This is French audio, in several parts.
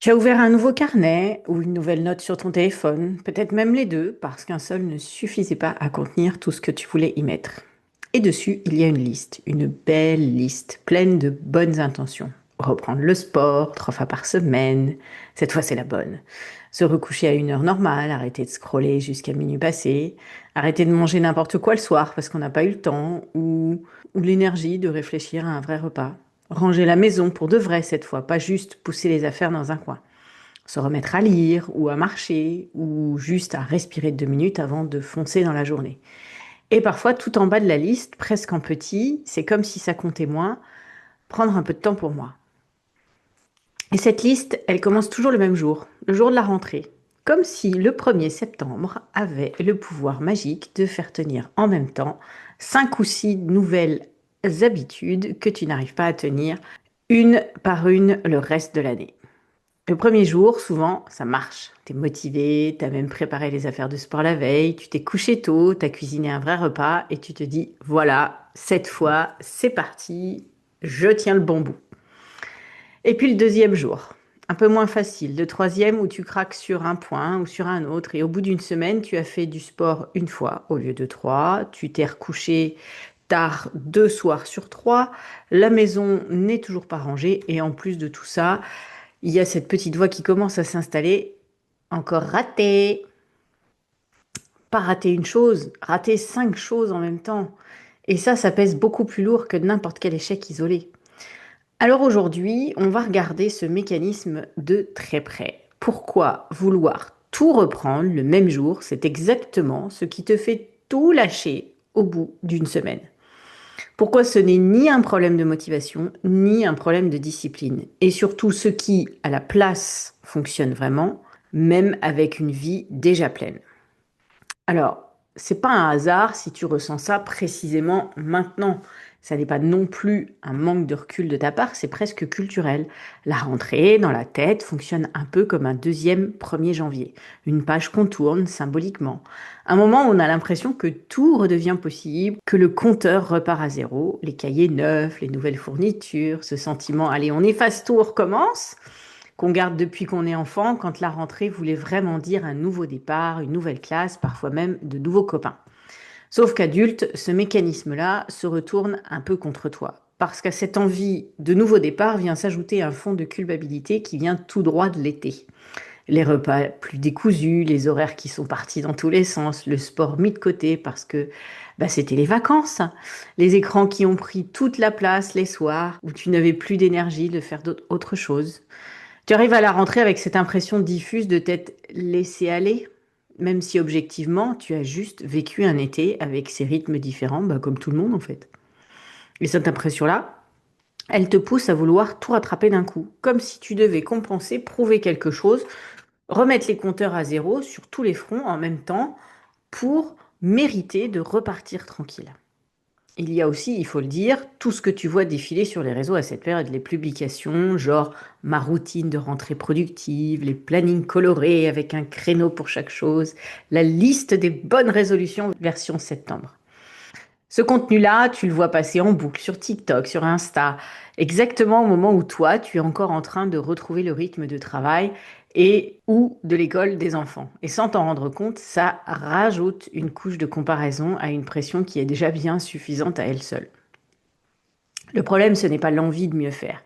Tu as ouvert un nouveau carnet ou une nouvelle note sur ton téléphone, peut-être même les deux, parce qu'un seul ne suffisait pas à contenir tout ce que tu voulais y mettre. Et dessus, il y a une liste, une belle liste, pleine de bonnes intentions. Reprendre le sport 3 fois par semaine, cette fois c'est la bonne. Se recoucher à une heure normale, arrêter de scroller jusqu'à minuit passé, arrêter de manger n'importe quoi le soir parce qu'on n'a pas eu le temps ou l'énergie de réfléchir à un vrai repas. Ranger la maison pour de vrai cette fois, pas juste pousser les affaires dans un coin. Se remettre à lire ou à marcher ou juste à respirer 2 minutes avant de foncer dans la journée. Et parfois, tout en bas de la liste, presque en petit, c'est comme si ça comptait moins, prendre un peu de temps pour moi. Et cette liste, elle commence toujours le même jour, le jour de la rentrée. Comme si le 1er septembre avait le pouvoir magique de faire tenir en même temps 5 ou 6 nouvelles habitudes que tu n'arrives pas à tenir une par une le reste de l'année. Le premier jour, souvent, ça marche. T'es motivé, t'as même préparé les affaires de sport la veille, tu t'es couché tôt, t'as cuisiné un vrai repas et tu te dis, voilà, cette fois, c'est parti, je tiens le bon bout. Et puis le deuxième jour, un peu moins facile. Le troisième où tu craques sur un point ou sur un autre et au bout d'une semaine, tu as fait du sport une fois au lieu de trois, tu t'es recouché tard 2 soirs sur trois, la maison n'est toujours pas rangée et en plus de tout ça, il y a cette petite voix qui commence à s'installer. Encore raté. Pas rater une chose, rater 5 choses en même temps. Et ça pèse beaucoup plus lourd que n'importe quel échec isolé. Alors aujourd'hui, on va regarder ce mécanisme de très près. Pourquoi vouloir tout reprendre le même jour, c'est exactement ce qui te fait tout lâcher au bout d'une semaine. Pourquoi ce n'est ni un problème de motivation, ni un problème de discipline. Et surtout ce qui, à la place, fonctionne vraiment, même avec une vie déjà pleine. Alors, c'est pas un hasard si tu ressens ça précisément maintenant. Ça n'est pas non plus un manque de recul de ta part, c'est presque culturel. La rentrée dans la tête fonctionne un peu comme un deuxième 1er janvier, une page qu'on tourne symboliquement. Un moment où on a l'impression que tout redevient possible, que le compteur repart à zéro, les cahiers neufs, les nouvelles fournitures, ce sentiment, allez, on efface tout, on recommence qu'on garde depuis qu'on est enfant, quand la rentrée voulait vraiment dire un nouveau départ, une nouvelle classe, parfois même de nouveaux copains. Sauf qu'adulte, ce mécanisme-là se retourne un peu contre toi. Parce qu'à cette envie de nouveau départ vient s'ajouter un fond de culpabilité qui vient tout droit de l'été. Les repas plus décousus, les horaires qui sont partis dans tous les sens, le sport mis de côté parce que c'était les vacances, les écrans qui ont pris toute la place les soirs où tu n'avais plus d'énergie de faire autre chose. Tu arrives à la rentrée avec cette impression diffuse de t'être laissé aller, même si objectivement, tu as juste vécu un été avec ses rythmes différents, comme tout le monde en fait. Et cette impression-là, elle te pousse à vouloir tout rattraper d'un coup, comme si tu devais compenser, prouver quelque chose, remettre les compteurs à zéro sur tous les fronts en même temps pour mériter de repartir tranquille. Il y a aussi, il faut le dire, tout ce que tu vois défiler sur les réseaux à cette période, les publications, genre ma routine de rentrée productive, les plannings colorés avec un créneau pour chaque chose, la liste des bonnes résolutions version septembre. Ce contenu-là, tu le vois passer en boucle sur TikTok, sur Insta, exactement au moment où toi, tu es encore en train de retrouver le rythme de travail et ou de l'école des enfants. Et sans t'en rendre compte, ça rajoute une couche de comparaison à une pression qui est déjà bien suffisante à elle seule. Le problème, ce n'est pas l'envie de mieux faire.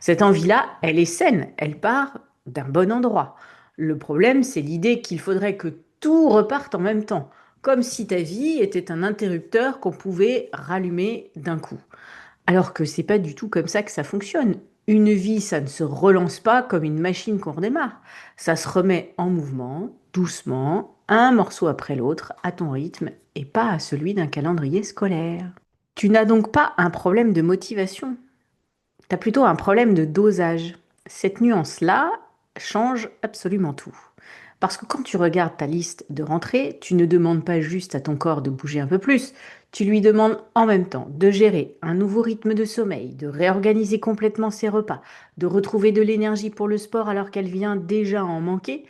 Cette envie-là, elle est saine, elle part d'un bon endroit. Le problème, c'est l'idée qu'il faudrait que tout reparte en même temps, comme si ta vie était un interrupteur qu'on pouvait rallumer d'un coup. Alors que c'est pas du tout comme ça que ça fonctionne. Une vie, ça ne se relance pas comme une machine qu'on redémarre. Ça se remet en mouvement, doucement, un morceau après l'autre, à ton rythme et pas à celui d'un calendrier scolaire. Tu n'as donc pas un problème de motivation, tu as plutôt un problème de dosage. Cette nuance-là change absolument tout. Parce que quand tu regardes ta liste de rentrée, tu ne demandes pas juste à ton corps de bouger un peu plus, tu lui demandes en même temps de gérer un nouveau rythme de sommeil, de réorganiser complètement ses repas, de retrouver de l'énergie pour le sport alors qu'elle vient déjà en manquer,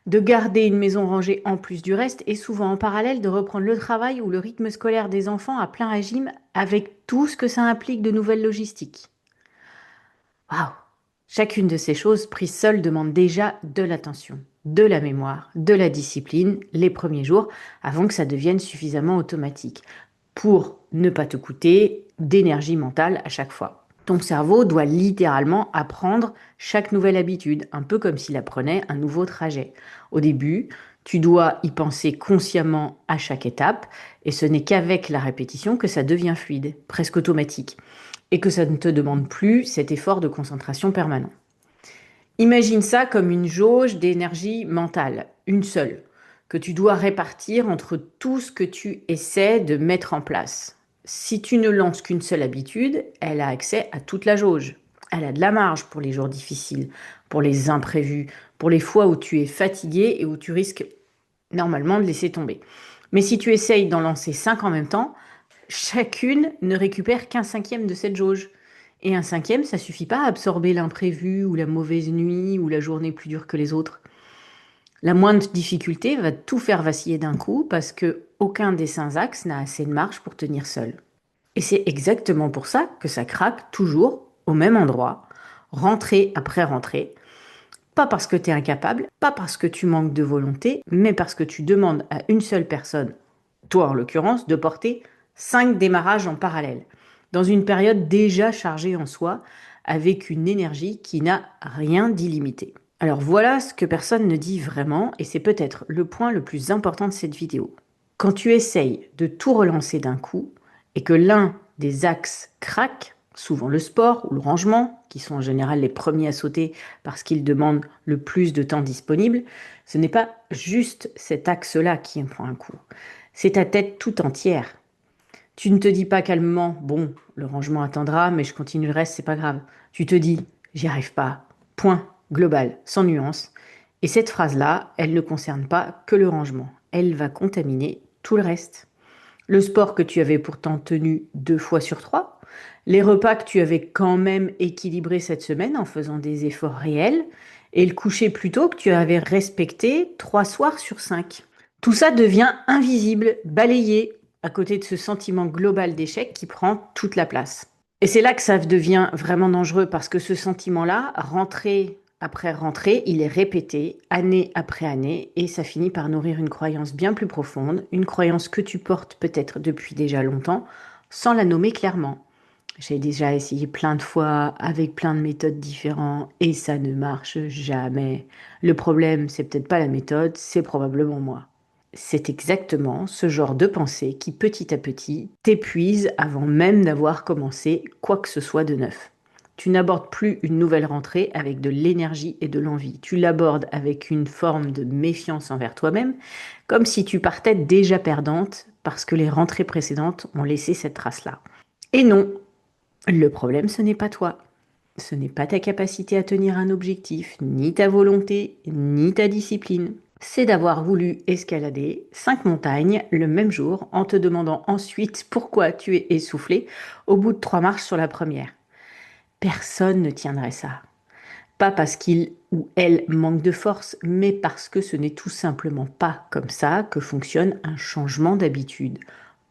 de garder une maison rangée en plus du reste et souvent en parallèle de reprendre le travail ou le rythme scolaire des enfants à plein régime avec tout ce que ça implique de nouvelles logistiques. Waouh! Chacune de ces choses prises seule demande déjà de l'attention, de la mémoire, de la discipline les premiers jours avant que ça devienne suffisamment automatique pour ne pas te coûter d'énergie mentale à chaque fois. Ton cerveau doit littéralement apprendre chaque nouvelle habitude, un peu comme s'il apprenait un nouveau trajet. Au début, tu dois y penser consciemment à chaque étape, et ce n'est qu'avec la répétition que ça devient fluide, presque automatique, et que ça ne te demande plus cet effort de concentration permanent. Imagine ça comme une jauge d'énergie mentale, une seule, que tu dois répartir entre tout ce que tu essaies de mettre en place. Si tu ne lances qu'une seule habitude, elle a accès à toute la jauge. Elle a de la marge pour les jours difficiles, pour les imprévus, pour les fois où tu es fatigué et où tu risques normalement de laisser tomber. Mais si tu essayes d'en lancer 5 en même temps, chacune ne récupère qu'un cinquième de cette jauge. Et un cinquième, ça suffit pas à absorber l'imprévu ou la mauvaise nuit ou la journée plus dure que les autres. La moindre difficulté va tout faire vaciller d'un coup parce que aucun des 5 axes n'a assez de marge pour tenir seul. Et c'est exactement pour ça que ça craque toujours au même endroit, rentrée après rentrée. Pas parce que tu es incapable, pas parce que tu manques de volonté, mais parce que tu demandes à une seule personne, toi en l'occurrence, de porter 5 démarrages en parallèle, dans une période déjà chargée en soi, avec une énergie qui n'a rien d'illimité. Alors voilà ce que personne ne dit vraiment, et c'est peut-être le point le plus important de cette vidéo. Quand tu essayes de tout relancer d'un coup, et que l'un des axes craque, souvent le sport ou le rangement, qui sont en général les premiers à sauter parce qu'ils demandent le plus de temps disponible, ce n'est pas juste cet axe-là qui en prend un coup. C'est ta tête tout entière. Tu ne te dis pas calmement, bon, le rangement attendra, mais je continue le reste, c'est pas grave. Tu te dis, j'y arrive pas. Point, global, sans nuance. Et cette phrase-là, elle ne concerne pas que le rangement. Elle va contaminer tout le reste. Le sport que tu avais pourtant tenu 2 fois sur 3, les repas que tu avais quand même équilibrés cette semaine en faisant des efforts réels, et le coucher plus tôt que tu avais respecté 3 soirs sur 5. Tout ça devient invisible, balayé, à côté de ce sentiment global d'échec qui prend toute la place. Et c'est là que ça devient vraiment dangereux parce que ce sentiment-là, rentrée après rentrée, il est répété année après année et ça finit par nourrir une croyance bien plus profonde, une croyance que tu portes peut-être depuis déjà longtemps sans la nommer clairement. J'ai déjà essayé plein de fois avec plein de méthodes différentes et ça ne marche jamais. Le problème, c'est peut-être pas la méthode, c'est probablement moi. C'est exactement ce genre de pensée qui petit à petit t'épuise avant même d'avoir commencé quoi que ce soit de neuf. Tu n'abordes plus une nouvelle rentrée avec de l'énergie et de l'envie. Tu l'abordes avec une forme de méfiance envers toi-même, comme si tu partais déjà perdante parce que les rentrées précédentes ont laissé cette trace-là. Et non, le problème, ce n'est pas toi. Ce n'est pas ta capacité à tenir un objectif, ni ta volonté, ni ta discipline. C'est d'avoir voulu escalader 5 montagnes le même jour en te demandant ensuite pourquoi tu es essoufflé au bout de 3 marches sur la première. Personne ne tiendrait ça. Pas parce qu'il ou elle manque de force, mais parce que ce n'est tout simplement pas comme ça que fonctionne un changement d'habitude,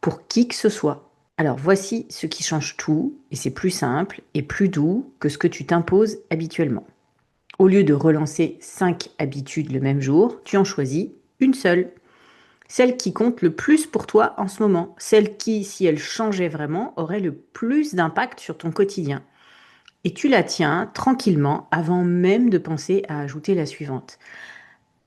pour qui que ce soit. Alors voici ce qui change tout, et c'est plus simple et plus doux que ce que tu t'imposes habituellement. Au lieu de relancer 5 habitudes le même jour, tu en choisis une seule. Celle qui compte le plus pour toi en ce moment. Celle qui, si elle changeait vraiment, aurait le plus d'impact sur ton quotidien. Et tu la tiens tranquillement avant même de penser à ajouter la suivante.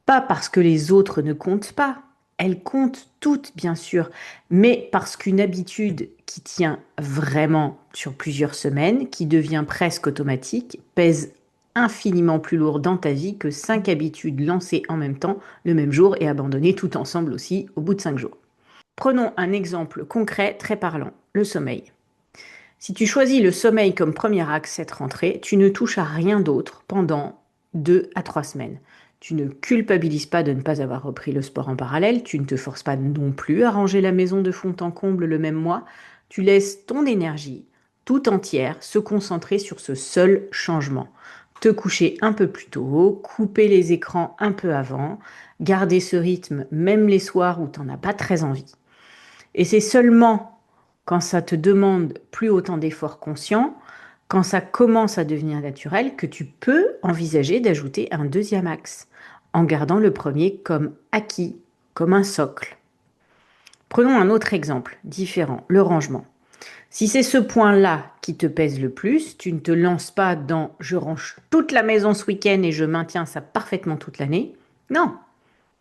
Pas parce que les autres ne comptent pas. Elles comptent toutes, bien sûr, mais parce qu'une habitude qui tient vraiment sur plusieurs semaines, qui devient presque automatique, pèse infiniment plus lourd dans ta vie que 5 habitudes lancées en même temps le même jour et abandonnées tout ensemble aussi au bout de 5 jours. Prenons un exemple concret très parlant, le sommeil. Si tu choisis le sommeil comme premier axe cette rentrée, tu ne touches à rien d'autre pendant 2 à 3 semaines. Tu ne culpabilises pas de ne pas avoir repris le sport en parallèle, tu ne te forces pas non plus à ranger la maison de fond en comble le même mois, tu laisses ton énergie tout entière se concentrer sur ce seul changement. Te coucher un peu plus tôt, couper les écrans un peu avant, garder ce rythme même les soirs où tu n'en as pas très envie. Et c'est seulement quand ça te demande plus autant d'efforts conscients quand ça commence à devenir naturel que tu peux envisager d'ajouter un deuxième axe, en gardant le premier comme acquis, comme un socle. Prenons un autre exemple, différent, le rangement. Si c'est ce point-là qui te pèse le plus, tu ne te lances pas dans je range toute la maison ce week-end et je maintiens ça parfaitement toute l'année. Non,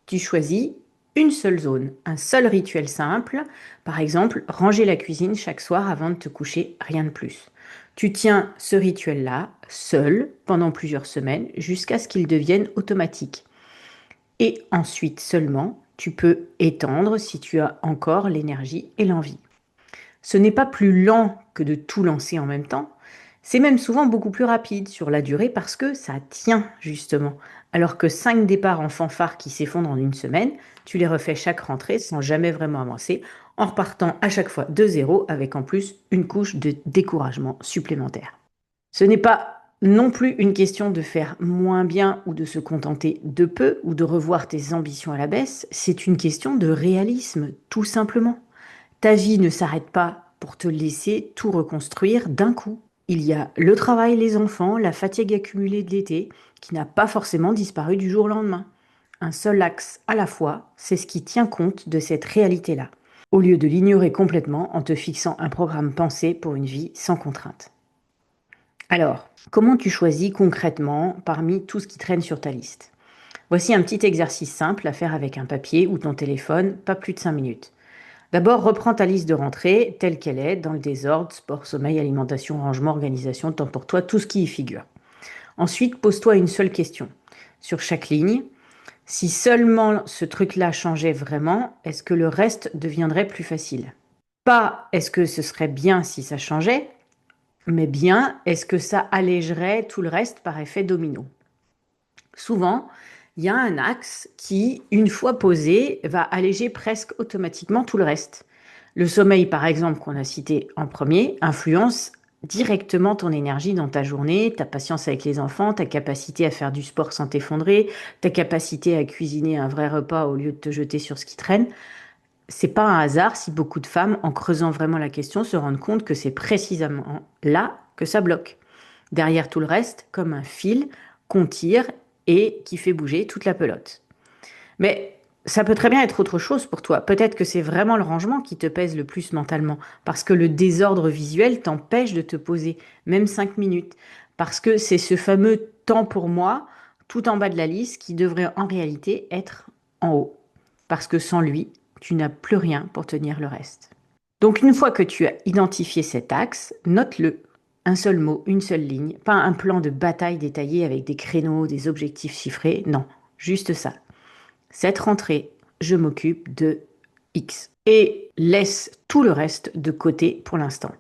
tu choisis une seule zone, un seul rituel simple. Par exemple, ranger la cuisine chaque soir avant de te coucher, rien de plus. Tu tiens ce rituel-là seul pendant plusieurs semaines jusqu'à ce qu'il devienne automatique. Et ensuite seulement, tu peux étendre si tu as encore l'énergie et l'envie. Ce n'est pas plus lent que de tout lancer en même temps, c'est même souvent beaucoup plus rapide sur la durée parce que ça tient justement. Alors que 5 départs en fanfare qui s'effondrent en une semaine, tu les refais chaque rentrée sans jamais vraiment avancer, en repartant à chaque fois de zéro avec en plus une couche de découragement supplémentaire. Ce n'est pas non plus une question de faire moins bien ou de se contenter de peu ou de revoir tes ambitions à la baisse, c'est une question de réalisme, tout simplement. Ta vie ne s'arrête pas pour te laisser tout reconstruire d'un coup. Il y a le travail, les enfants, la fatigue accumulée de l'été, qui n'a pas forcément disparu du jour au lendemain. Un seul axe à la fois, c'est ce qui tient compte de cette réalité-là, au lieu de l'ignorer complètement en te fixant un programme pensé pour une vie sans contrainte. Alors, comment tu choisis concrètement parmi tout ce qui traîne sur ta liste? Voici un petit exercice simple à faire avec un papier ou ton téléphone, pas plus de 5 minutes. D'abord, reprends ta liste de rentrée telle qu'elle est, dans le désordre, sport, sommeil, alimentation, rangement, organisation, temps pour toi, tout ce qui y figure. Ensuite, pose-toi une seule question. Sur chaque ligne, si seulement ce truc-là changeait vraiment, est-ce que le reste deviendrait plus facile? Pas est-ce que ce serait bien si ça changeait, mais bien est-ce que ça allégerait tout le reste par effet domino? Souvent, il y a un axe qui, une fois posé, va alléger presque automatiquement tout le reste. Le sommeil, par exemple, qu'on a cité en premier, influence directement ton énergie dans ta journée, ta patience avec les enfants, ta capacité à faire du sport sans t'effondrer, ta capacité à cuisiner un vrai repas au lieu de te jeter sur ce qui traîne. C'est pas un hasard si beaucoup de femmes, en creusant vraiment la question, se rendent compte que c'est précisément là que ça bloque. Derrière tout le reste, comme un fil qu'on tire et qui fait bouger toute la pelote. Mais ça peut très bien être autre chose pour toi. Peut-être que c'est vraiment le rangement qui te pèse le plus mentalement, parce que le désordre visuel t'empêche de te poser, même 5 minutes. Parce que c'est ce fameux temps pour moi, tout en bas de la liste, qui devrait en réalité être en haut. Parce que sans lui, tu n'as plus rien pour tenir le reste. Donc une fois que tu as identifié cet axe, note-le. Un seul mot, une seule ligne, pas un plan de bataille détaillé avec des créneaux, des objectifs chiffrés, non, juste ça. Cette rentrée, je m'occupe de X. Et laisse tout le reste de côté pour l'instant.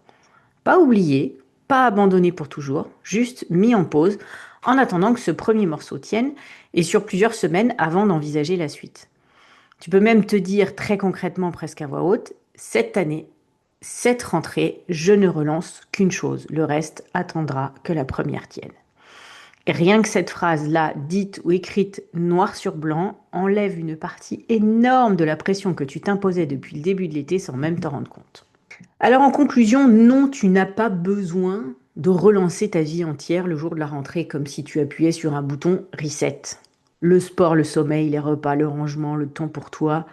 Pas oublié, pas abandonné pour toujours, juste mis en pause en attendant que ce premier morceau tienne et sur plusieurs semaines avant d'envisager la suite. Tu peux même te dire très concrètement, presque à voix haute, cette année, cette rentrée, je ne relance qu'une chose. Le reste attendra que la première tienne. Et rien que cette phrase-là, dite ou écrite noir sur blanc, enlève une partie énorme de la pression que tu t'imposais depuis le début de l'été sans même t'en rendre compte. Alors en conclusion, non, tu n'as pas besoin de relancer ta vie entière le jour de la rentrée comme si tu appuyais sur un bouton reset. Le sport, le sommeil, les repas, le rangement, le temps pour toi,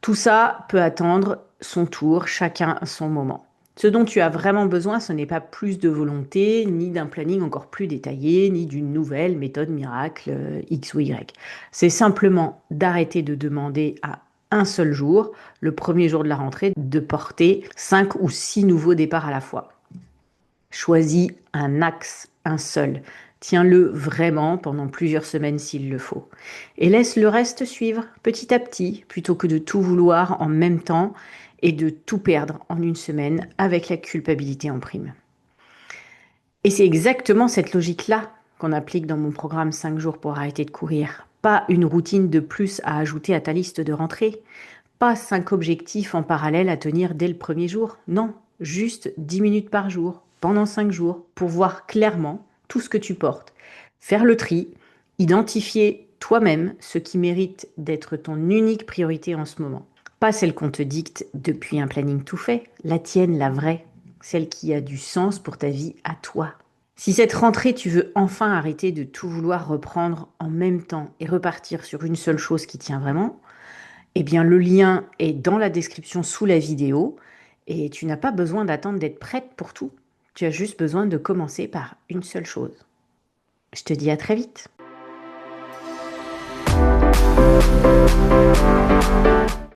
tout ça peut attendre son tour, chacun son moment. Ce dont tu as vraiment besoin, ce n'est pas plus de volonté, ni d'un planning encore plus détaillé, ni d'une nouvelle méthode miracle X ou Y. C'est simplement d'arrêter de demander à un seul jour, le premier jour de la rentrée, de porter 5 ou 6 nouveaux départs à la fois. Choisis un axe, un seul. Tiens-le vraiment pendant plusieurs semaines s'il le faut. Et laisse le reste suivre petit à petit, plutôt que de tout vouloir en même temps et de tout perdre en une semaine avec la culpabilité en prime. Et c'est exactement cette logique-là qu'on applique dans mon programme 5 jours pour arrêter de courir. Pas une routine de plus à ajouter à ta liste de rentrée. Pas 5 objectifs en parallèle à tenir dès le premier jour. Non, juste 10 minutes par jour, pendant 5 jours, pour voir clairement tout ce que tu portes. Faire le tri, identifier toi-même ce qui mérite d'être ton unique priorité en ce moment. Pas celle qu'on te dicte depuis un planning tout fait, la tienne, la vraie, celle qui a du sens pour ta vie à toi. Si cette rentrée, tu veux enfin arrêter de tout vouloir reprendre en même temps et repartir sur une seule chose qui tient vraiment, eh bien le lien est dans la description sous la vidéo et tu n'as pas besoin d'attendre d'être prête pour tout. Tu as juste besoin de commencer par une seule chose. Je te dis à très vite.